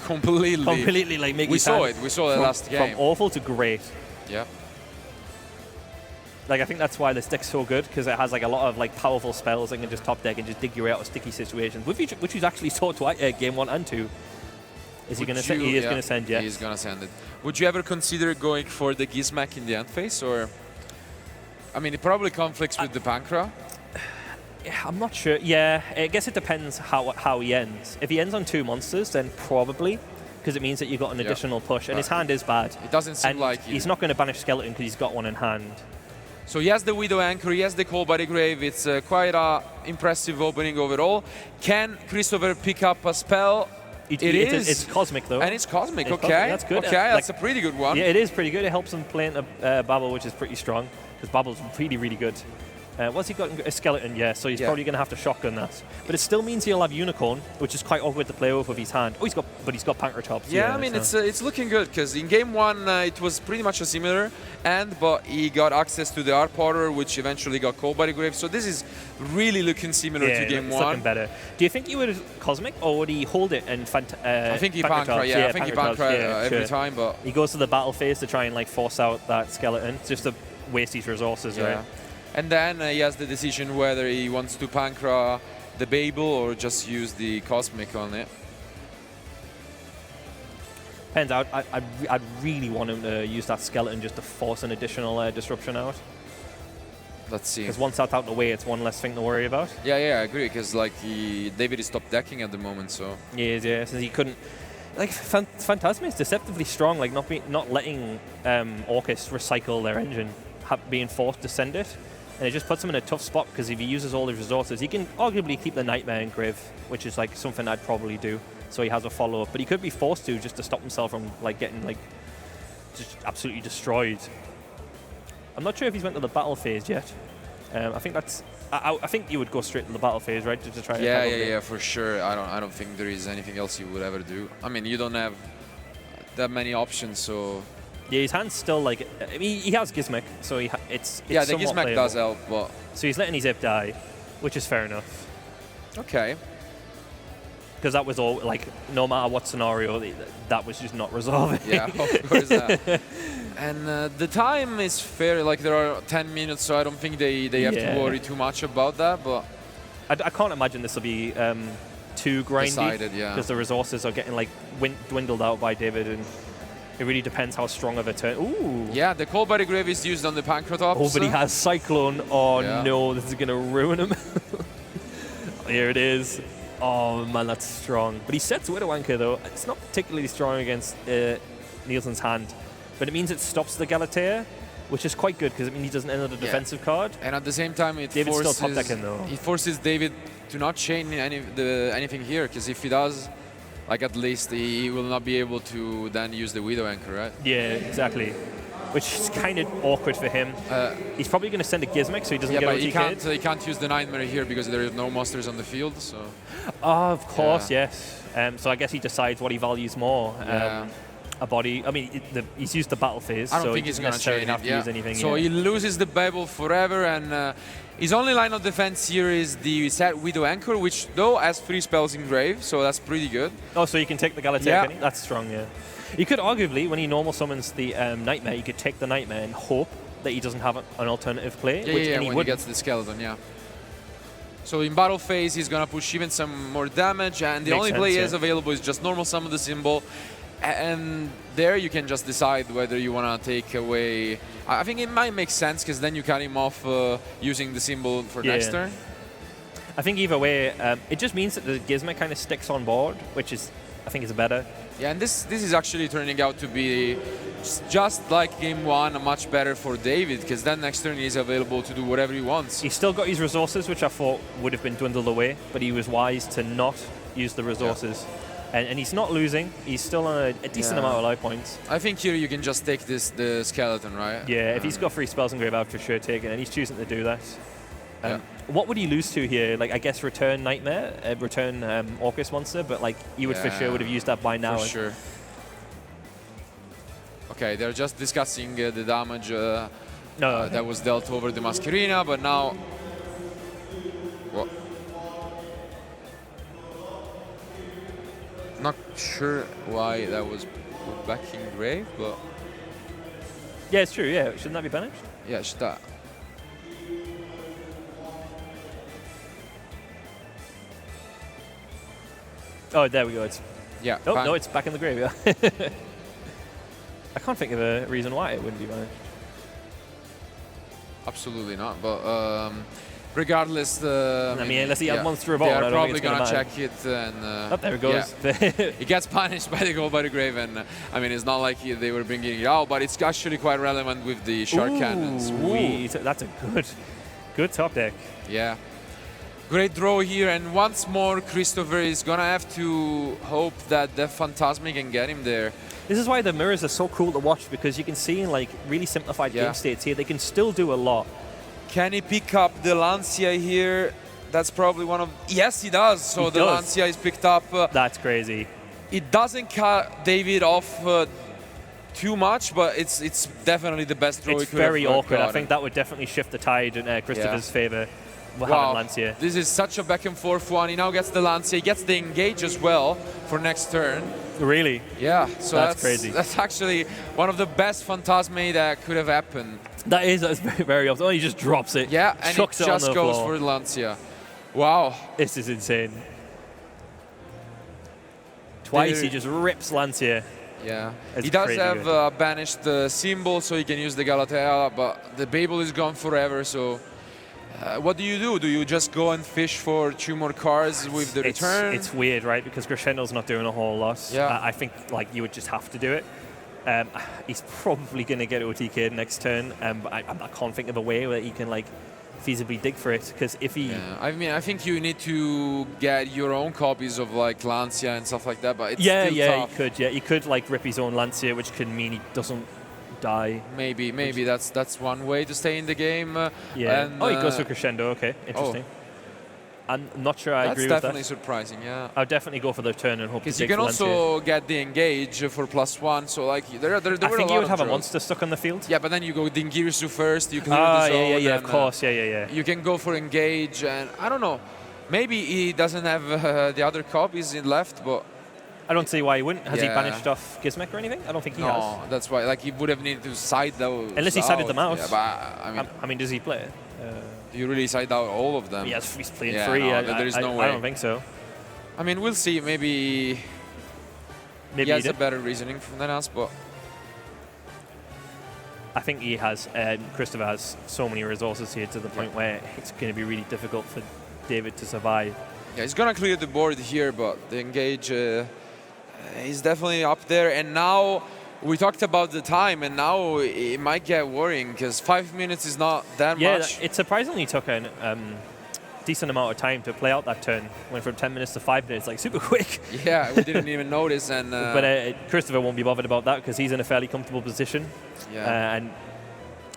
completely. Completely, make we saw it. We saw it last game. From awful to great. Yeah. I think that's why this deck's so good, because it has a lot of powerful spells that can just top deck and just dig you out of sticky situations, which he's actually saw game 1 and 2. Is he going to send? He is going to send, yes. He's going to send it. Would you ever consider going for the Gizmak in the end phase, or? I mean, it probably conflicts with the Pancra. I'm not sure. Yeah, I guess it depends how he ends. If he ends on 2 monsters, then probably, because it means that you got an additional push, and his hand is bad. It doesn't seem like he's not going to banish Skeleton because he's got one in hand. So he has the Widow Anchor, he has the Call by the Grave. It's quite a impressive opening overall. Can Kristoffer pick up a spell? It's cosmic though. And it's cosmic, It's okay. cosmic, that's good. Okay, that's a Like- pretty good one. Yeah, it is pretty good. It helps him play into Babel, which is pretty strong, because Babel's really, really good. What's he got? A skeleton, yeah, so he's probably going to have to shotgun that. But it still means he'll have Unicorn, which is quite awkward to play with his hand. Oh, he's got Pancratops. Yeah, I mean, so. it's looking good, because in game 1 it was pretty much a similar end, but he got access to the Art Potter, which eventually got Called by the Grave. So this is really looking similar to game it's 1. looking better. Do you think he would Cosmic, or would he hold it and I think he Pancratops? Pancra, yeah, I think he Pancra every sure. time, but... He goes to the battle phase to try and like force out that skeleton, just to waste his resources, right? And then he has the decision whether he wants to Pancra the Babel or just use the Cosmic on it. Depends. I'd really want him to use that skeleton just to force an additional disruption out. Let's see. Because once that's out the way, it's one less thing to worry about. Yeah, I agree, because like David is stopped decking at the moment, so... Yeah, since he couldn't... Like, Phantasma is deceptively strong, like not letting Orcus recycle their engine, being forced to send it. And it just puts him in a tough spot, because if he uses all his resources, he can arguably keep the Nightmare in Grave, which is like something I'd probably do. So he has a follow-up, but he could be forced to just to stop himself from like getting like just absolutely destroyed. I'm not sure if he's went to the battle phase yet. I think that's. I think you would go straight to the battle phase, right, to try. Yeah, for sure. I don't think there is anything else you would ever do. I mean, you don't have that many options, so. Yeah, his hand's still like. I mean, he has Gizmek, so it's yeah, the somewhat Gizmek playable. does help, but. So he's letting his Zip die, which is fair enough. Okay. Because that was all like, no matter what scenario, that was just not resolving. Yeah, of course. And the time is fair. Like there are 10 minutes, so I don't think they have to worry too much about that. But I can't imagine this will be too grindy. Decided, yeah. Because the resources are getting like dwindled out by David, and it really depends how strong of a turn. Ooh. Yeah, the Call by the Grave is used on the Pancratops. Oh, but he has Cyclone. Oh Yeah. no, this is gonna ruin him. Here it is. Oh man, that's strong. But he sets Widow Anchor though. It's not particularly strong against Nielsen's hand, but it means it stops the Galatea, which is quite good because it means he doesn't enter the defensive card. And at the same time, it David's forces still top decking though. It forces David to not chain anything here, because if he does, like at least he will not be able to then use the Widow Anchor, right? Yeah, exactly. Which is kind of awkward for him. He's probably going to send a Gizmek so he doesn't get but OTK'd. he can't use the Nightmare here because there are no monsters on the field. So. Oh, of course, yes. So I guess he decides what he values more. A body. I mean, he's used the battle phase, I don't so think he he's doesn't going to necessarily chain have it. to use anything. So he loses the Babel forever, and his only line of defense here is the set Widow Anchor, which though has 3 spells in Grave, so that's pretty good. Oh, so you can take the Galatea, Yeah. can he? That's strong, yeah. You could arguably, when he normal summons the Nightmare, you could take the Nightmare and hope that he doesn't have an alternative play. Yeah, which, yeah, and he when he gets the skeleton, yeah. So in battle phase, he's gonna push even some more damage, and the Makes only sense, play he yeah. has available is just normal summon the symbol, and there you can just decide whether you wanna take away. I think it might make sense because then you cut him off using the symbol for next turn. I think either way, it just means that the Gizmo kind of sticks on board, which is, I think, is better. Yeah, and this is actually turning out to be just like game 1, much better for David, because then next turn he's available to do whatever he wants. He's still got his resources, which I thought would have been dwindled away, but he was wise to not use the resources. Yeah. And he's not losing. He's still on a decent amount of life points. I think here you can just take the skeleton, right? Yeah, if he's got 3 spells in grave, I'd for sure take it, and he's choosing to do that. What would he lose to here? Like, I guess return Nightmare, return Orcus Monster, but like you would for sure would have used that by now. For sure. Okay, they're just discussing the damage that was dealt over the Masquerina, but now. What? Not sure why that was put back in grave, but. Yeah, it's true. Yeah, shouldn't that be banished? Yeah, should that. Oh, there we go. It's Oh, no, it's back in the grave, yeah. I can't think of a reason why it wouldn't be banished. Absolutely not, but regardless. I mean, unless he had Monster Revolt, they I are don't probably think it's gonna gonna check it. And oh, there it goes. yeah. He gets punished by the goal by the grave, and I mean, it's not like they were bringing it out, but it's actually quite relevant with the shark cannons. That's a good top deck. Yeah. Great draw here, and once more, Kristoffer is gonna have to hope that the Phantasmic can get him there. This is why the mirrors are so cool to watch, because you can see in like really simplified game states here, they can still do a lot. Can he pick up the Lancia here? That's probably one of... Yes, he does. So the Lancia is picked up. That's crazy. It doesn't cut David off too much, but it's definitely the best draw. It's very awkward. I think that would definitely shift the tide in Kristoffer's favor. Wow, Lancia. This is such a back and forth one. He now gets the Lancia. He gets the engage as well for next turn. Really? Yeah, so that's crazy. That's actually one of the best Phantasme that could have happened. That's very, very often. Oh, he just drops it. Yeah, and it just goes for the Lancia. Wow. This is insane. Twice he just rips Lancia. Yeah. It's he does have banished the symbol, so he can use the Galatea, but the Babel is gone forever, so... what do? Do you just go and fish for 2 more cards with the return? It's weird, right? Because Crescendo's not doing a whole lot. Yeah. I think like you would just have to do it. He's probably going to get OTK'd next turn, but I can't think of a way where he can like feasibly dig for it. Because if he, I mean, I think you need to get your own copies of like Lancia and stuff like that. But it's still tough. He could. Yeah, he could like rip his own Lancia, which can mean he doesn't die. Maybe that's one way to stay in the game. Yeah. And, he goes for Crescendo. Okay, interesting. I'm not sure I agree with that. That's definitely surprising, yeah. I'll definitely go for the turn and hope to because you can also get the engage for +1, so like there I think you would have draws. a monster stuck on the field. Yeah, but then you go Dingirsu first, you clear the zone. Yeah, of course, yeah. You can go for engage, and I don't know, maybe he doesn't have the other copies left, but... I don't see why he wouldn't. Has he banished off Gizmek or anything? I don't think he has. No, that's why. Like he would have needed to side those. Unless he sided them out. Yeah, but I mean, does he play? Do you really side out all of them? Yes, he's playing free. No, there is no way. I don't think so. I mean, we'll see. Maybe he has a better reasoning than us, but I think he has. Kristoffer has so many resources here to the point where it's going to be really difficult for David to survive. Yeah, he's gonna clear the board here, but the engage is definitely up there. And now we talked about the time, and now it might get worrying because 5 minutes is not that much. Yeah, it surprisingly took a decent amount of time to play out that turn. Went from 10 minutes to 5 minutes, like super quick. Yeah, we didn't even notice. And but Kristoffer won't be bothered about that because he's in a fairly comfortable position. Yeah. And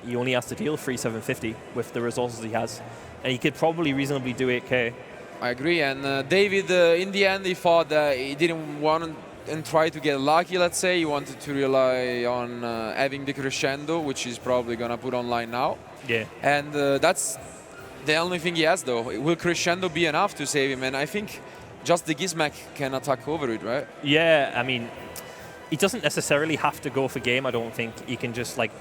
he only has to deal 3,750 with the resources he has, and he could probably reasonably do 8k. I agree. And David, in the end, he thought that he didn't want and try to get lucky, let's say. He wanted to rely on having the Crescendo, which he's probably going to put online now. Yeah. And that's the only thing he has, though. Will Crescendo be enough to save him? And I think just the Gizmek can attack over it, right? Yeah, I mean, he doesn't necessarily have to go for game, I don't think. He can just, like,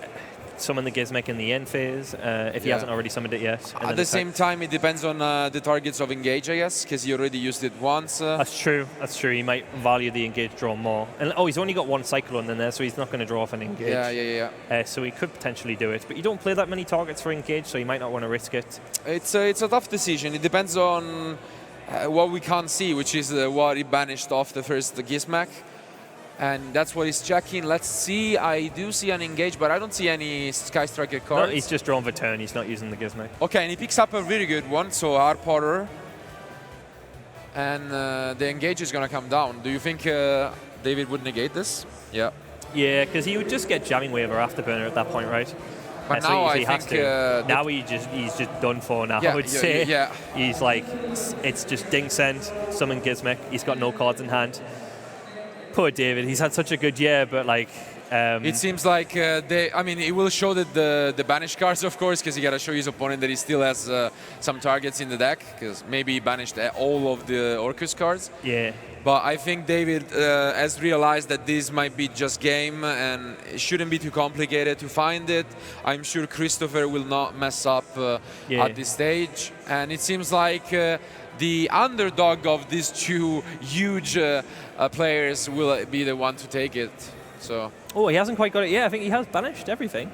summon the Gizmek in the end phase if he hasn't already summoned it yet. At the same time, it depends on the targets of engage, I guess, because he already used it once. That's true. He might value the engage draw more. And he's only got one Cyclone in there, so he's not going to draw off an engage. Yeah. So he could potentially do it, but you don't play that many targets for engage, so you might not want to risk it. It's a tough decision. It depends on what we can't see, which is what he banished off the first Gizmek. And that's what he's checking. Let's see. I do see an engage, but I don't see any Sky Striker cards. No, he's just drawn for turn. He's not using the Gizmek. Okay, and he picks up a really good one, so Harpotter. And the engage is going to come down. Do you think David would negate this? Yeah. Yeah, because he would just get Jamming Wave or Afterburner at that point, right? But now so I think... now he's just done for now, I would say. Yeah. He's like, it's just Ding Send, summon Gizmek. He's got no cards in hand. Poor David, he's had such a good year, but like... it seems like, it will show that the banished cards, of course, because you got to show his opponent that he still has some targets in the deck, because maybe he banished all of the Orcus cards. Yeah. But I think David has realized that this might be just game, and it shouldn't be too complicated to find it. I'm sure Kristoffer will not mess up at this stage, and it seems like the underdog of these two huge players will be the one to take it. So. Oh, he hasn't quite got it yet. I think he has banished everything.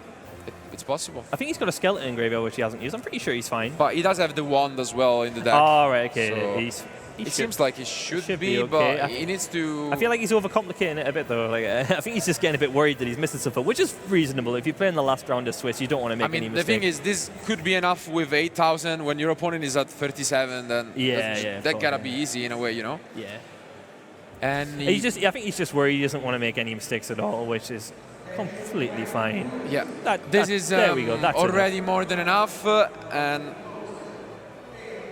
It's possible. I think he's got a skeleton in graveyard which he hasn't used. I'm pretty sure he's fine. But he does have the wand as well in the deck. Oh, right, okay. So He it should- seems like he should be, okay. but he needs to... I feel like he's overcomplicating it a bit, though. Like, I think he's just getting a bit worried that he's missing something, which is reasonable. If you play in the last round of Swiss, you don't want to make any the mistakes. thing is, this could be enough with 8,000. When your opponent is at 37, then that gotta be easy in a way, you know? Yeah. And I think he's just worried he doesn't want to make any mistakes at all, which is completely fine. Yeah. There we go. That's already more than enough. And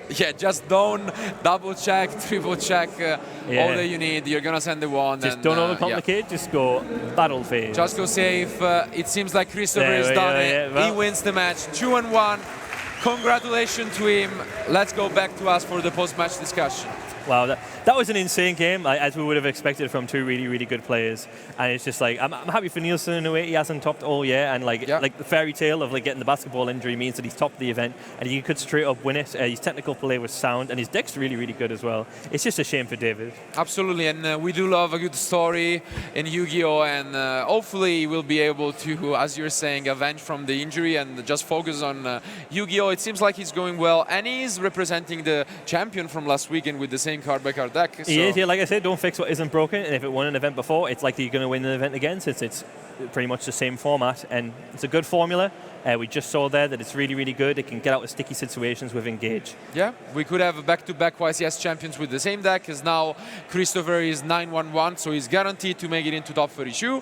yeah, just don't double check, triple check all that you need. You're gonna send the wand. Just and, don't overcomplicate. Just go battle phase. Just go safe. It seems like Kristoffer has done it. Well, he wins the match, 2-1. Congratulations to him. Let's go back to us for the post-match discussion. Wow, that was an insane game, as we would have expected from two really, really good players. And it's just like, I'm happy for Nielsen in a way. He hasn't topped all year, and like the fairy tale of like getting the basketball injury means that he's topped the event, and he could straight up win it. His technical play was sound, and his deck's really, really good as well. It's just a shame for David. Absolutely, and we do love a good story in Yu-Gi-Oh, and hopefully we'll be able to, as you're saying, avenge from the injury and just focus on Yu-Gi-Oh. It seems like he's going well, and he's representing the champion from last weekend with the same card by card deck. He is, yeah, like I said, don't fix what isn't broken, and if it won an event before, it's likely you're going to win an event again, since it's pretty much the same format, and it's a good formula. We just saw there that it's really, really good. It can get out of sticky situations with Engage. Yeah, we could have back-to-back YCS champions with the same deck, because now Kristoffer is 9-1-1, so he's guaranteed to make it into top 32.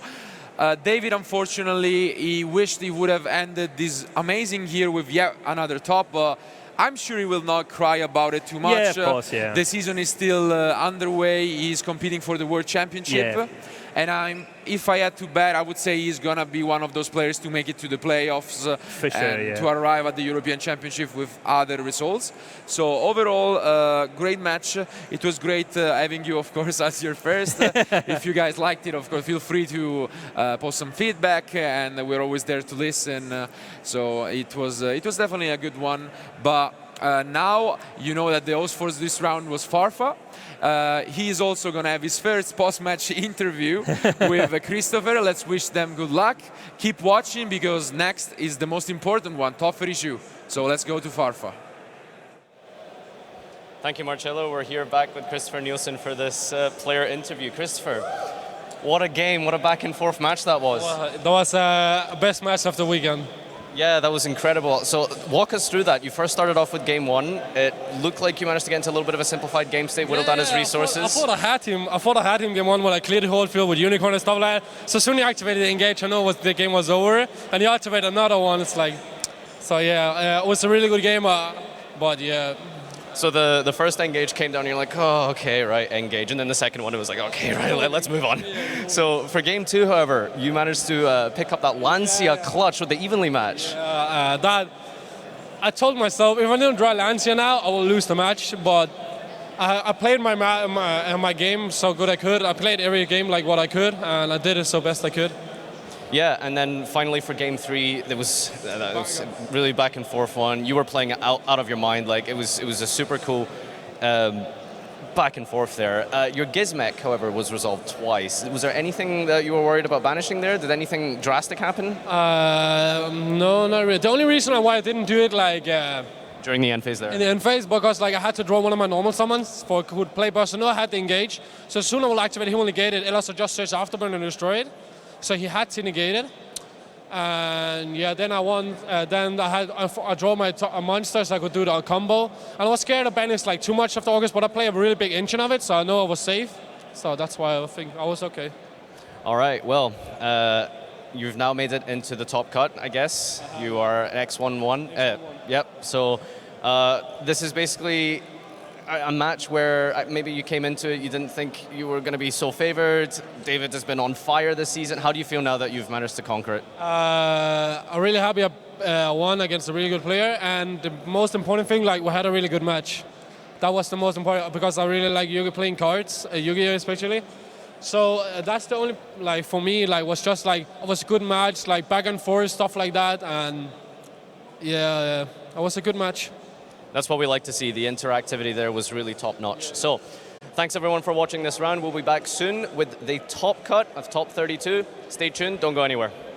David, unfortunately, he wished he would have ended this amazing year with yet another top, but I'm sure he will not cry about it too much. Yeah, of course, yeah. The season is still underway. He's competing for the World Championship. Yeah. And if I had to bet, I would say he's going to be one of those players to make it to the playoffs and to arrive at the European Championship with other results. So overall, great match. It was great having you, of course, as your first. If you guys liked it, of course, feel free to post some feedback, and we're always there to listen. So it was definitely a good one. But now you know that the host for this round was Farfa. He is also going to have his first post-match interview with Kristoffer. Let's wish them good luck. Keep watching, because next is the most important one, top 32. So let's go to Farfa. Thank you, Marcello. We're here back with Kristoffer Nielsen for this player interview. Kristoffer, what a game, what a back and forth match that was. Well, that was the best match of the weekend. Yeah, that was incredible. So walk us through that. You first started off with game one. It looked like you managed to get into a little bit of a simplified game state, whittled down his resources. I thought I had him game one when I cleared the whole field with Unicorn and stuff like that. So soon he activated the engage, I know the game was over. And he activated another one. It's like, so yeah, it was a really good game. But yeah. So the first engage came down and you're like, oh, okay, right, engage. And then the second one, it was like, okay, right, let's move on. So for game two, however, you managed to pick up that Lancia clutch with the evenly match. That I told myself, if I don't draw Lancia now, I will lose the match. But I played my game so good I could. I played every game like what I could, and I did it so best I could. Yeah, and then finally for game three, it was really back and forth one. You were playing out of your mind. Like it was a super cool back and forth there. Your Gizmek, however, was resolved twice. Was there anything that you were worried about banishing there? Did anything drastic happen? No, not really. The only reason why I didn't do it during the end phase there? In the end phase, because I had to draw one of my normal summons for who would play Barcelona. I had to engage. So as soon as I will activate, he will negate it. Else I just search Afterburn and destroy it. So he had to negate it. And yeah, then I won. Then I draw my monster so I could do the combo. And I was scared of banish too much after August, but I play a really big engine of it, so I know I was safe. So that's why I think I was okay. All right, well, you've now made it into the top cut, I guess. You are X1-1. Yep, so this is basically a match where maybe you came into it, you didn't think you were going to be so favored. David has been on fire this season. How do you feel now that you've managed to conquer it? I'm really happy I won against a really good player, and the most important thing, we had a really good match. That was the most important, because I really like Yu-Gi playing cards, Yu-Gi-Oh especially. So that's the only, for me, was just it was a good match, back and forth, stuff like that, and yeah, it was a good match. That's what we like to see. The interactivity there was really top-notch. So, thanks everyone for watching this round. We'll be back soon with the top cut of top 32. Stay tuned, don't go anywhere.